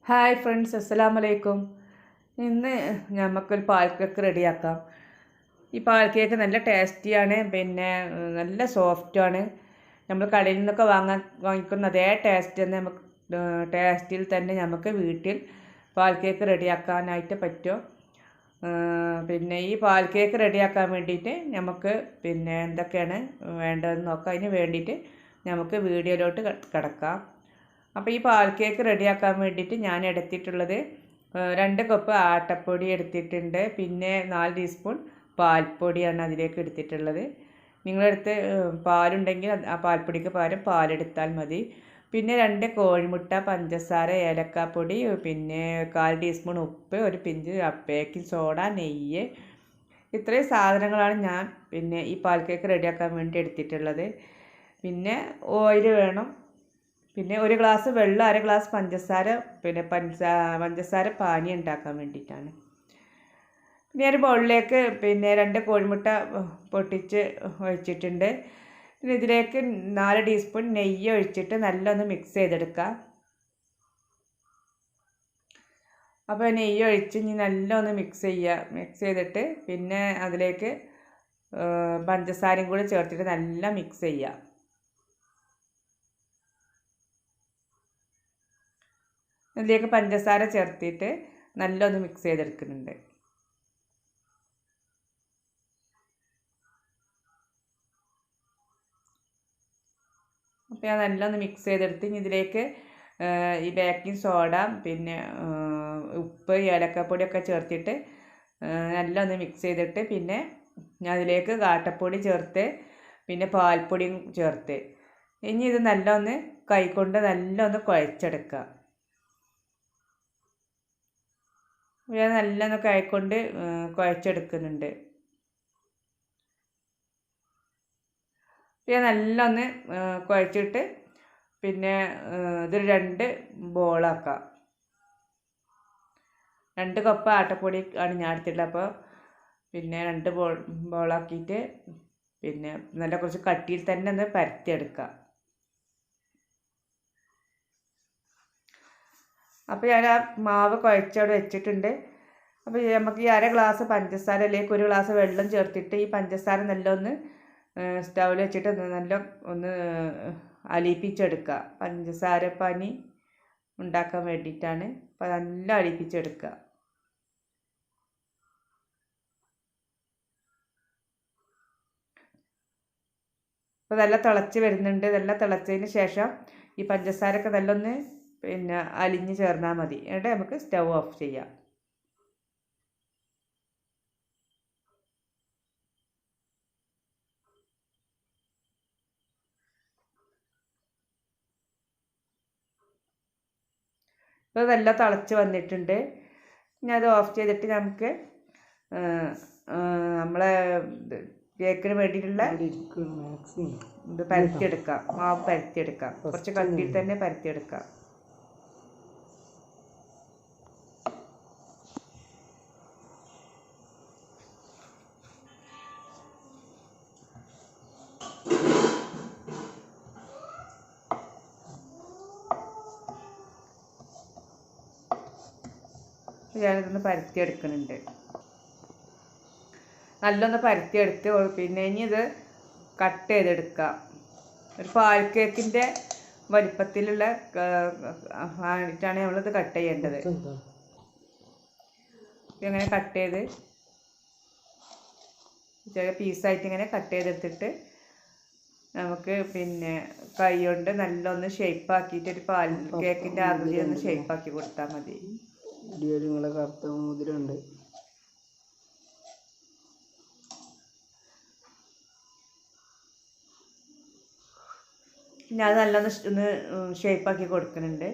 Hi friends, അസ്സലാമു അലൈക്കും. ഇന്ന് നമുക്കൊരു പാൽ കേക്ക് റെഡിയാക്കാം. ഈ പാൽ കേക്ക് നല്ല ടേസ്റ്റിയാണ്, പിന്നെ നല്ല സോഫ്റ്റുമാണ്. നമ്മൾ കടയിൽ നിന്നൊക്കെ വാങ്ങിക്കുന്ന അതേ ടേസ്റ്റ് തന്നെ ടേസ്റ്റിൽ തന്നെ നമുക്ക് വീട്ടിൽ പാൽ കേക്ക് റെഡിയാക്കാനായിട്ട് പറ്റും. പിന്നെ ഈ പാൽ കേക്ക് റെഡിയാക്കാൻ വേണ്ടിയിട്ട് നമുക്ക് എന്തൊക്കെയാണ് വേണ്ടതെന്ന് നോക്കാം. അതിന് വേണ്ടിയിട്ട് നമുക്ക് വീഡിയോയിലോട്ട് കിടക്കാം. അപ്പോൾ ഈ പാൽ കേക്ക് റെഡിയാക്കാൻ വേണ്ടിയിട്ട് ഞാൻ എടുത്തിട്ടുള്ളത് 2 കപ്പ് ആട്ടപ്പൊടി എടുത്തിട്ടുണ്ട്. പിന്നെ 4 ടീസ്പൂൺ പാൽപ്പൊടിയാണ് അതിലേക്ക് എടുത്തിട്ടുള്ളത്. നിങ്ങളടുത്ത് പാലുണ്ടെങ്കിൽ ആ പാൽപ്പൊടിക്ക് പകരം പാലെടുത്താൽ മതി. പിന്നെ 2 കോഴിമുട്ട, പഞ്ചസാര, ഏലക്കാപ്പൊടി, പിന്നെ 1/4 ടീസ്പൂൺ ഉപ്പ്, ഒരു പിഞ്ച് ബേക്കിംഗ് സോഡ, നെയ്യ്. ഇത്രയും സാധനങ്ങളാണ് ഞാൻ ഈ പാൽ കേക്ക് റെഡിയാക്കാൻ വേണ്ടി എടുത്തിട്ടുള്ളത്. പിന്നെ ഓയിൽ വേണം. പിന്നെ 1 ഗ്ലാസ് വെള്ളം, 1/2 ഗ്ലാസ് പഞ്ചസാര, പിന്നെ പഞ്ചസാര പാനി ഉണ്ടാക്കാൻ വേണ്ടിയിട്ടാണ്. പിന്നെ ഒരു ബൗളിലേക്ക് 2 കോഴിമുട്ട പൊട്ടിച്ച് ഒഴിച്ചിട്ടുണ്ട്. പിന്നെ ഇതിലേക്ക് 4 ടീസ്പൂൺ നെയ്യ് ഒഴിച്ചിട്ട് നല്ലൊന്ന് മിക്സ് ചെയ്തെടുക്കുക. അപ്പോൾ നെയ്യ് ഒഴിച്ച് ഇനി നല്ലൊന്ന് മിക്സ് ചെയ്തിട്ട് പിന്നെ അതിലേക്ക് പഞ്ചസാരയും കൂടി ചേർത്തിട്ട് നല്ല മിക്സ് ചെയ്യുക. ഇതിലേക്ക് പഞ്ചസാര ചേർത്തിട്ട് നല്ലൊന്ന് മിക്സ് ചെയ്തെടുക്കുന്നുണ്ട്. അപ്പോൾ ഞാൻ നല്ലൊന്ന് മിക്സ് ചെയ്തെടുത്ത് ഇതിലേക്ക് ഈ ബേക്കിംഗ് സോഡ, പിന്നെ ഉപ്പ്, ഏലക്കപ്പൊടിയൊക്കെ ചേർത്തിട്ട് നല്ലൊന്ന് മിക്സ് ചെയ്തിട്ട് പിന്നെ അതിലേക്ക് കാട്ടപ്പൊടി ചേർത്ത് പിന്നെ പാൽപ്പൊടിയും ചേർത്ത് ഇനി ഇത് നല്ലൊന്ന് കൈകൊണ്ട് നല്ലൊന്ന് കുഴച്ചെടുക്കുക. ഞാൻ നല്ലൊന്ന് കൈകൊണ്ട് കുഴച്ചെടുക്കുന്നുണ്ട്. ഞാൻ നല്ലൊന്ന് കുഴച്ചിട്ട് പിന്നെ ഇതൊരു 2 ബോളാക്കാം. 2 കപ്പ് ആട്ടപ്പൊടി ആണ് ഞാൻ എടുത്തിട്ടുള്ളത്. അപ്പോൾ 2 ബോളാക്കിയിട്ട് നല്ല കുറച്ച് കട്ടിയിൽ തന്നെ ഒന്ന് പരത്തിയെടുക്കാം. അപ്പോൾ ഞാൻ ആ മാവ് കുഴച്ചവിടെ വെച്ചിട്ടുണ്ട്. അപ്പോൾ നമുക്ക് ഈ 1/2 ഗ്ലാസ് പഞ്ചസാരയിലേക്ക് 1 ഗ്ലാസ് വെള്ളം ചേർത്തിട്ട് ഈ പഞ്ചസാര നല്ലൊന്ന് സ്റ്റൗവിൽ വെച്ചിട്ട് ഒന്ന് അലിയിപ്പിച്ചെടുക്കുക. പഞ്ചസാര പാനി ഉണ്ടാക്കാൻ വേണ്ടിയിട്ടാണ്. അപ്പോൾ നല്ല അലിയിപ്പിച്ചെടുക്കുക. അപ്പോൾ നല്ല തിളച്ച് വരുന്നുണ്ട്. നല്ല തിളച്ചതിന് ശേഷം ഈ പഞ്ചസാരയൊക്കെ നല്ലൊന്ന് അലിഞ്ഞ് ചേർന്നാൽ മതി. എന്നിട്ട് നമുക്ക് സ്റ്റൗ ഓഫ് ചെയ്യാം. ഇപ്പോൾ നല്ല തിളച്ച് വന്നിട്ടുണ്ട്. ഇനി അത് ഓഫ് ചെയ്തിട്ട് നമുക്ക് നമ്മളെ കേക്കിന് വേണ്ടിയിട്ടുള്ള ഇത് പരത്തിയെടുക്കാം. മാവ് പരത്തിയെടുക്കാം. കുറച്ച് കട്ടിയിൽ തന്നെ പരത്തിയെടുക്കാം. ഞാനിതൊന്ന് പരത്തിയെടുക്കുന്നുണ്ട്. നല്ലൊന്ന് പരത്തിയെടുത്ത് പിന്നെ ഇനി ഇത് കട്ട് ചെയ്തെടുക്കാം. ഒരു പാൽ കേക്കിൻ്റെ വലിപ്പത്തിലുള്ള ആയിട്ടാണ് നമ്മളിത് കട്ട് ചെയ്യേണ്ടത്. ഇങ്ങനെ കട്ട് ചെയ്ത് ചെറിയ പീസായിട്ട് ഇങ്ങനെ കട്ട് ചെയ്തെടുത്തിട്ട് നമുക്ക് കൈ കൊണ്ട് നല്ലൊന്ന് ഷേപ്പാക്കിയിട്ട് ഒരു പാൽ കേക്കിൻ്റെ ആകൃതി ഒന്ന് ഷേപ്പാക്കി കൊടുത്താൽ മതി. നിങ്ങളെ കറുത്ത മോതിരമുണ്ട്. ഞാൻ നല്ലൊന്ന് ഒന്ന് ഷേപ്പാക്കി കൊടുക്കുന്നുണ്ട്.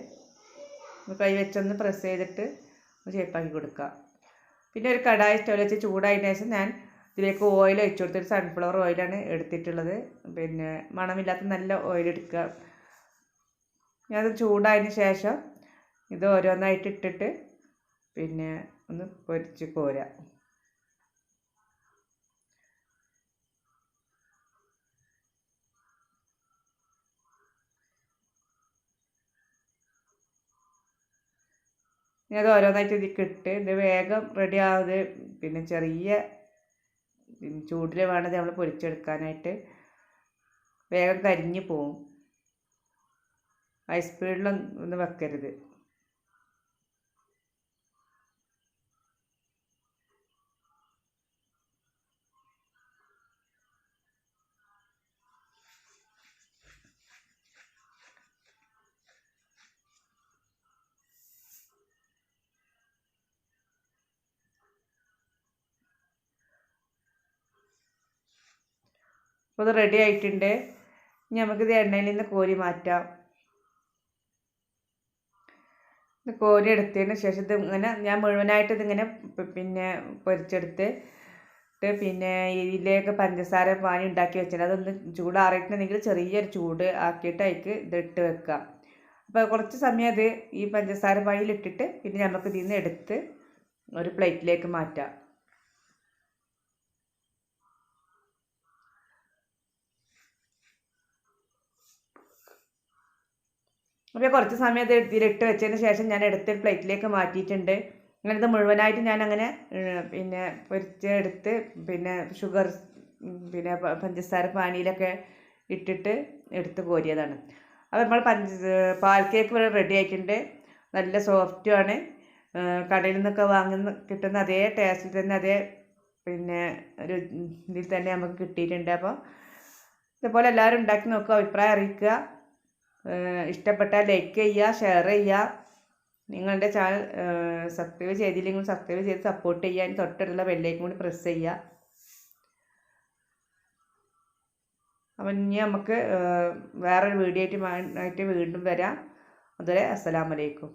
കൈ വെച്ചൊന്ന് പ്രസ് ചെയ്തിട്ട് ഷേപ്പാക്കി കൊടുക്കുക. പിന്നെ ഒരു കടായി സ്റ്റൗവിൽ വെച്ച് ചൂടായതിനു ശേഷം ഞാൻ ഇതിലേക്ക് ഓയിൽ ഒഴിച്ചു കൊടുത്തിട്ട് സൺഫ്ലവർ ഓയിലാണ് എടുത്തിട്ടുള്ളത്. മണമില്ലാത്ത നല്ല ഓയിൽ എടുക്കുക. ഞാനത് ചൂടായതിന് ശേഷം ഇത് ഓരോന്നായിട്ട് ഇട്ടിട്ട് ഒന്ന് പൊരിച്ച് കോരാം. ഇനി അത് ഓരോന്നായിട്ട് ഇതിലേക്ക് ഇട്ട് ഇത് വേഗം റെഡി ആവാതെ പിന്നെ ചെറിയ ചൂടിൽ വേണത് നമ്മൾ പൊരിച്ചെടുക്കാനായിട്ട്. വേഗം കരിഞ്ഞു പോവും. ഹൈ സ്പീഡിലൊന്നും വെക്കരുത്. അപ്പോൾ ഇത് റെഡി ആയിട്ടുണ്ട്. ഇനി നമുക്കിത് എണ്ണയിൽ നിന്ന് കോരി മാറ്റാം. ഇത് കോരി എടുത്തതിന് ശേഷം ഇത് ഇങ്ങനെ ഞാൻ മുഴുവനായിട്ട് ഇതിങ്ങനെ പിന്നെ പൊരിച്ചെടുത്ത് പിന്നെ ഇതിലേക്ക് പഞ്ചസാര പാനി ഉണ്ടാക്കി വെച്ചിട്ട് അതൊന്ന് ചൂടാറിയിട്ടുണ്ടെങ്കിൽ ചെറിയൊരു ചൂട് ആക്കിയിട്ട് അതിലേക്ക് ഇതിട്ട് വെക്കാം. അപ്പോൾ കുറച്ച് സമയം അത് ഈ പഞ്ചസാര പാനിയിലിട്ടിട്ട് പിന്നെ നമുക്ക് ഇതിൽ നിന്ന് എടുത്ത് ഒരു പ്ലേറ്റിലേക്ക് മാറ്റാം. അപ്പോൾ കുറച്ച് സമയം ഇത് ഇതിലിട്ട് വെച്ചതിന് ശേഷം ഞാൻ എടുത്ത് പ്ലേറ്റിലേക്ക് മാറ്റിയിട്ടുണ്ട്. അങ്ങനെ ഇത് മുഴുവനായിട്ട് ഞാൻ അങ്ങനെ പിന്നെ പൊരിച്ചെടുത്ത് പിന്നെ ഷുഗർ പിന്നെ പഞ്ചസാര പാനിയിലൊക്കെ ഇട്ടിട്ട് എടുത്ത് കോരിയതാണ്. അപ്പോൾ നമ്മൾ പാൽ കേക്ക് ഇവിടെ റെഡി ആയിട്ടുണ്ട്. നല്ല സോഫ്റ്റുമാണ്. കടയിൽ നിന്നൊക്കെ വാങ്ങുന്ന കിട്ടുന്ന അതേ ടേസ്റ്റിൽ തന്നെ അതേ പിന്നെ ഒരു ഇതിൽ തന്നെ നമുക്ക് കിട്ടിയിട്ടുണ്ട്. അപ്പോൾ ഇതുപോലെ എല്ലാവരും ഉണ്ടാക്കി നോക്കുക, അഭിപ്രായം അറിയിക്കുക. ഇഷ്ടപ്പെട്ടാൽ ലൈക്ക് ചെയ്യുക, ഷെയർ ചെയ്യുക. നിങ്ങളുടെ ചാനൽ സബ്സ്ക്രൈബ് ചെയ്തില്ലെങ്കിൽ സബ്സ്ക്രൈബ് ചെയ്ത് സപ്പോർട്ട് ചെയ്യാൻ തൊട്ടടുത്തുള്ള ബെല്ലൈക്കൺ കൂടി പ്രസ് ചെയ്യുക. അപ്പം ഇനി നമുക്ക് വേറൊരു വീഡിയോ ആയിട്ട് വീണ്ടും വരാം. അതുവരെ അസ്സലാമു അലൈക്കും.